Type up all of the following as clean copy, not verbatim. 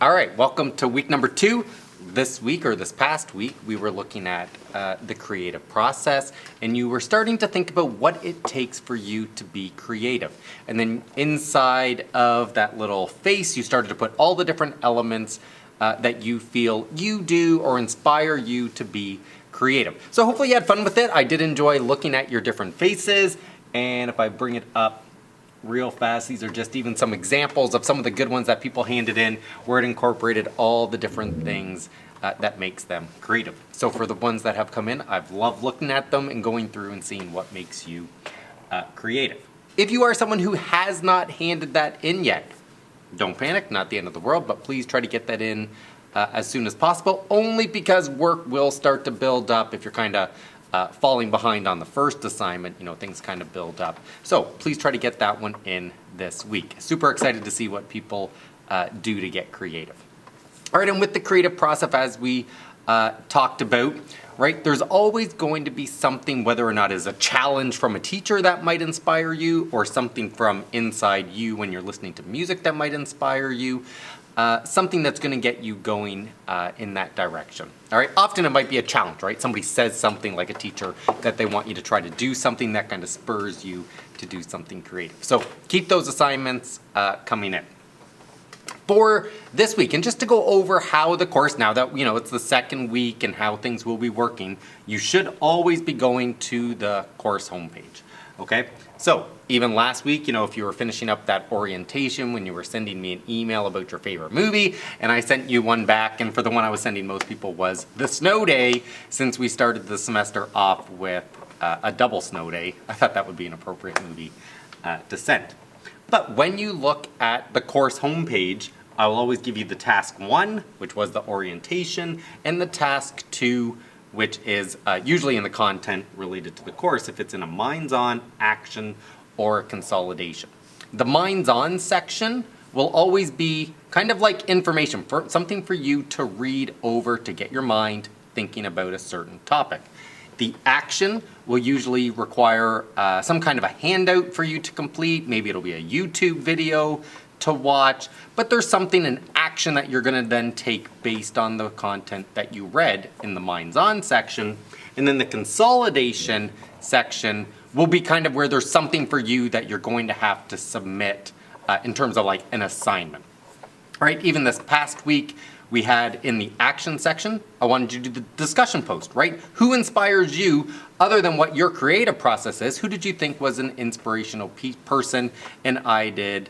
All right, welcome to week number 2. This week, or this past week, we were looking at the creative process, and you were starting to think about what it takes for you to be creative. And then inside of that little face, you started to put all the different elements that you feel you do or inspire you to be creative. So hopefully you had fun with it. I did enjoy looking at your different faces, and if I bring it up real fast, these are just even some examples of some of the good ones that people handed in where it incorporated all the different things that makes them creative. So for the ones that have come in, I've loved looking at them and going through and seeing what makes you creative. If you are someone who has not handed that in yet, don't panic, not the end of the world, but please try to get that in as soon as possible, only because work will start to build up if you're kind of falling behind on the first assignment, things kind of build up. So please try to get that one in this week. Super excited to see what people do to get creative. All right, and with the creative process, as we talked about, right, there's always going to be something, whether or not it's a challenge from a teacher that might inspire you, or something from inside you when you're listening to music that might inspire you. Something that's going to get you going in that direction. All right, often it might be a challenge, right? Somebody says something like a teacher that they want you to try to do something that kind of spurs you to do something creative. So keep those assignments coming in. For this week, and just to go over how the course, now that it's the second week and how things will be working, you should always be going to the course homepage. Okay, so even last week, if you were finishing up that orientation when you were sending me an email about your favorite movie, and I sent you one back, and for the one I was sending most people was The Snow Day, since we started the semester off with a double snow day. I thought that would be an appropriate movie to send. But when you look at the course homepage, I will always give you the task 1, which was the orientation, and the task 2, which is usually in the content related to the course, if it's in a minds-on, action, or a consolidation. The minds-on section will always be kind of like information, for something for you to read over to get your mind thinking about a certain topic. The action will usually require some kind of a handout for you to complete. Maybe it'll be a YouTube video to watch, but there's something in action that you're going to then take based on the content that you read in the Minds On section. And then the consolidation section will be kind of where there's something for you that you're going to have to submit in terms of like an assignment. All right, even this past week, we had in the action section, I wanted you to do the discussion post, right? Who inspires you other than what your creative process is? Who did you think was an inspirational person? And I did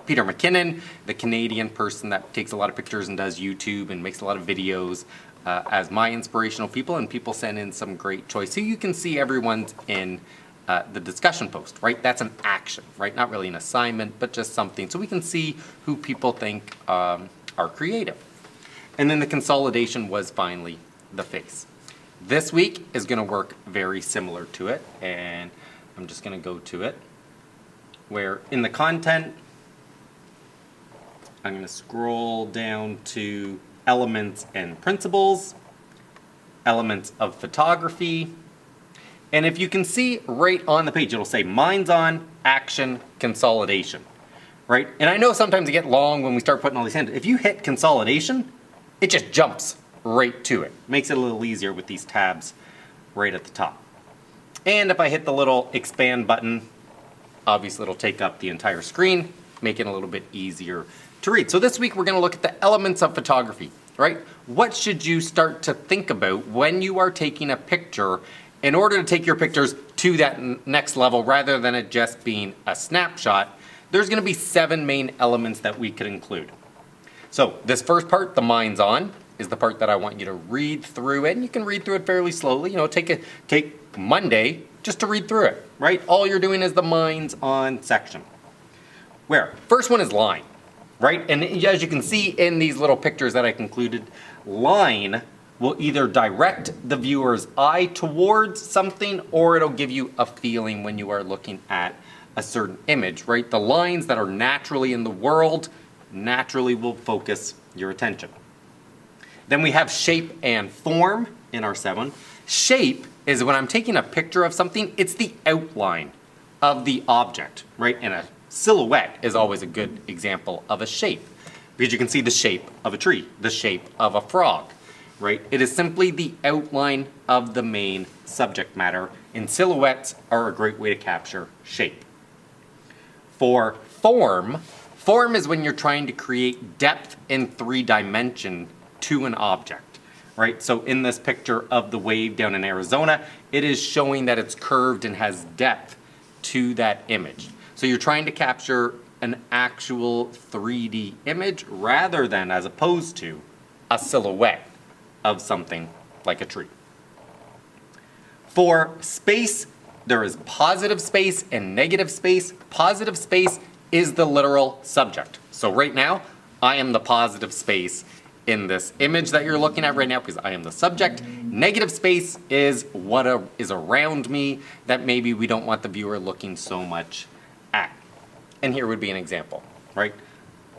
Peter McKinnon, the Canadian person that takes a lot of pictures and does YouTube and makes a lot of videos as my inspirational people, and people send in some great choice. So you can see everyone's in the discussion post, right? That's an action, right? Not really an assignment, but just something. So we can see who people think are creative. And then the consolidation was finally the face. This week is going to work very similar to it, and I'm just going to go to it, where in the content, I'm going to scroll down to elements and principles, elements of photography, and if you can see right on the page, it'll say Minds On, Action, Consolidation, right? And I know sometimes it gets long when we start putting all these in. If you hit consolidation, it just jumps right to it. Makes it a little easier with these tabs right at the top. And if I hit the little expand button, obviously it'll take up the entire screen, make it a little bit easier to read. So this week we're going to look at the elements of photography, right? What should you start to think about when you are taking a picture in order to take your pictures to that next level rather than it just being a snapshot? There's going to be 7 main elements that we could include. So this first part, the Minds On, is the part that I want you to read through it. And you can read through it fairly slowly. Take Monday just to read through it, right? All you're doing is the Minds On section. Where? First one is line, right? And as you can see in these little pictures that I concluded, line will either direct the viewer's eye towards something, or it'll give you a feeling when you are looking at a certain image, right? The lines that are naturally in the world naturally will focus your attention. Then we have shape and form in our 7. Shape is when I'm taking a picture of something, it's the outline of the object, right? And a silhouette is always a good example of a shape. because you can see the shape of a tree, the shape of a frog, right? It is simply the outline of the main subject matter, and silhouettes are a great way to capture shape. For form, form is when you're trying to create depth in 3 dimension to an object, right? So in this picture of the wave down in Arizona, it is showing that it's curved and has depth to that image. So you're trying to capture an actual 3D image rather than, as opposed to, a silhouette of something like a tree. For space, there is positive space and negative space. Positive space is the literal subject. So right now, I am the positive space in this image that you're looking at right now because I am the subject. Negative space is what is around me that maybe we don't want the viewer looking so much at. And here would be an example, right?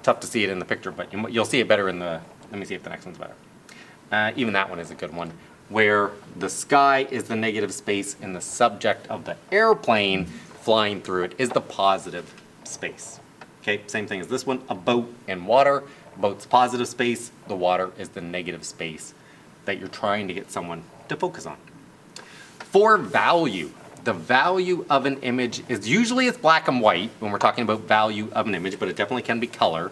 Tough to see it in the picture, but you'll see it better in the, let me see if the next one's better. Even that one is a good one, where the sky is the negative space and the subject of the airplane flying through it is the positive space. Okay, same thing as this one, a boat and water. Boat's positive space, the water is the negative space that you're trying to get someone to focus on. For value, the value of an image is usually it's black and white when we're talking about value of an image, but it definitely can be color.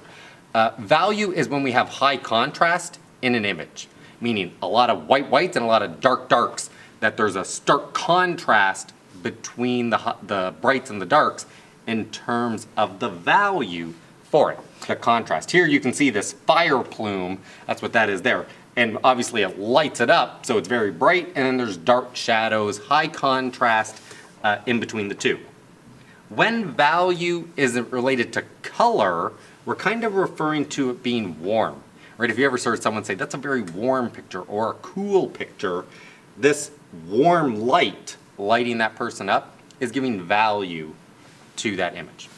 Value is when we have high contrast in an image, meaning a lot of whites and a lot of darks, that there's a stark contrast between the brights and the darks in terms of the value for it, the contrast. Here you can see this fire plume, that's what that is there. And obviously it lights it up, so it's very bright, and then there's dark shadows, high contrast in between the two. When value isn't related to color, we're kind of referring to it being warm, right? If you ever heard someone say, that's a very warm picture or a cool picture, this warm light lighting that person up is giving value to that image.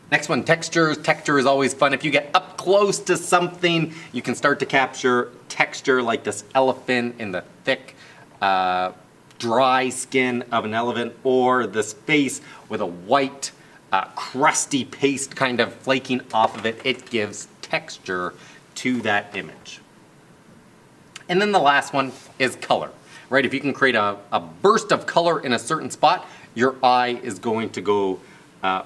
Next one, textures. Texture is always fun. If you get up close to something, you can start to capture texture like this elephant in the thick, dry skin of an elephant, or this face with a white, crusty paste kind of flaking off of it. It gives texture to that image. And then the last one is color, right? If you can create a burst of color in a certain spot, your eye is going to go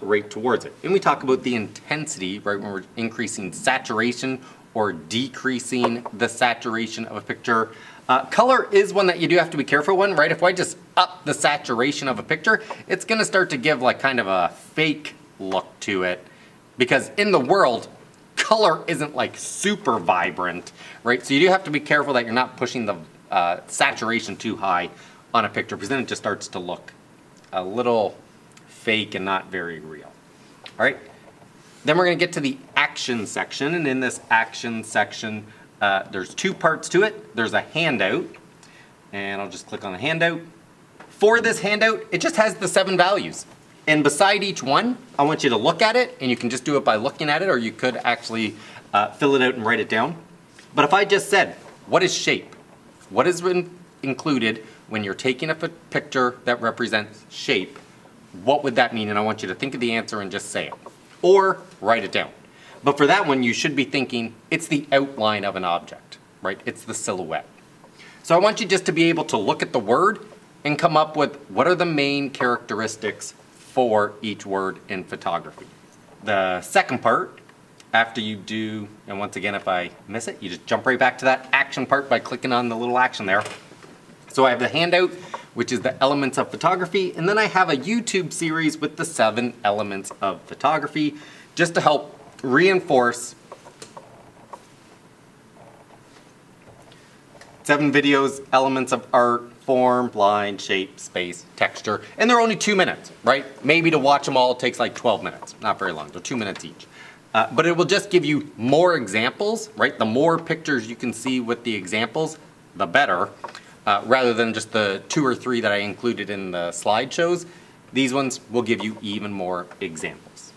right towards it. And we talk about the intensity, right, when we're increasing saturation or decreasing the saturation of a picture. Color is one that you do have to be careful with, right? If I just up the saturation of a picture, it's gonna start to give like kind of a fake look to it, because in the world, color isn't like super vibrant, right? So you do have to be careful that you're not pushing the saturation too high on a picture, because then it just starts to look a little fake and not very real. All right, then we're gonna get to the action section, and in this action section, there's 2 parts to it. There's a handout, and I'll just click on the handout. For this handout, it just has the 7 values. And beside each one, I want you to look at it, and you can just do it by looking at it, or you could actually fill it out and write it down. But if I just said, what is shape? What is included when you're taking a picture that represents shape? What would that mean? And I want you to think of the answer and just say it, or write it down. But for that one, you should be thinking it's the outline of an object, right? It's the silhouette. So I want you just to be able to look at the word and come up with what are the main characteristics for each word in photography. The second part, after you do, and once again, if I miss it, you just jump right back to that action part by clicking on the little action there. So I have the handout, which is the elements of photography, and then I have a YouTube series with the 7 elements of photography, just to help reinforce 7 videos, elements of art, form, line, shape, space, texture, and they're only 2 minutes, right? Maybe to watch them all takes like 12 minutes, not very long, they're 2 minutes each. But it will just give you more examples, right? The more pictures you can see with the examples, the better. Rather than just the 2 or 3 that I included in the slideshows, these ones will give you even more examples.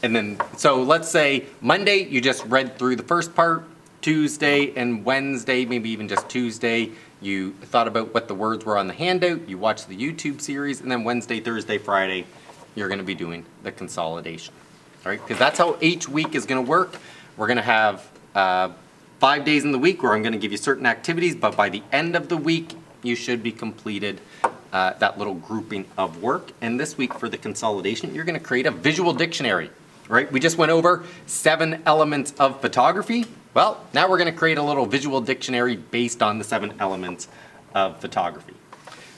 And then, so let's say Monday, you just read through the first part, Tuesday and Wednesday, maybe even just Tuesday, you thought about what the words were on the handout, you watched the YouTube series, and then Wednesday, Thursday, Friday, you're going to be doing the consolidation. All right, because that's how each week is going to work. We're going to have 5 days in the week where I'm going to give you certain activities, but by the end of the week, you should be completed that little grouping of work. And this week for the consolidation, you're going to create a visual dictionary. Right? We just went over 7 elements of photography. Well, now we're going to create a little visual dictionary based on the 7 elements of photography.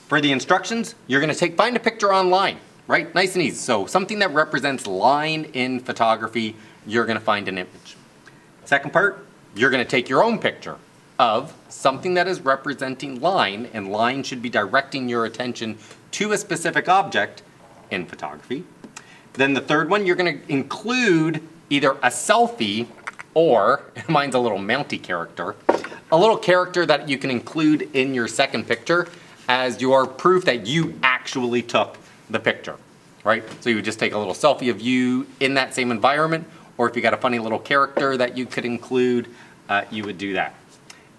For the instructions, you're going to find a picture online, right? Nice and easy. So something that represents line in photography, you're going to find an image. Second part, you're going to take your own picture of something that is representing line, and line should be directing your attention to a specific object in photography. Then the third one, you're going to include either a selfie or, mine's a little Mountie character, a little character that you can include in your second picture as your proof that you actually took the picture, right? So you would just take a little selfie of you in that same environment, or if you got a funny little character that you could include, you would do that.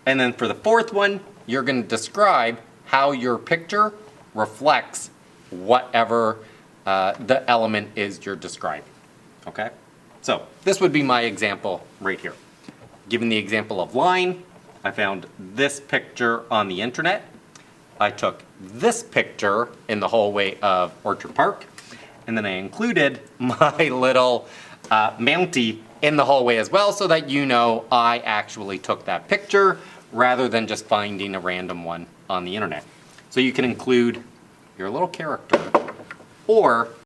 And then for the fourth one, you're going to describe how your picture reflects whatever the element is you're describing, okay? So this would be my example right here. Given the example of line, I found this picture on the internet. I took this picture in the hallway of Orchard Park, and then I included my little Mountie in the hallway as well, so that you know I actually took that picture rather than just finding a random one on the internet. So you can include your little character or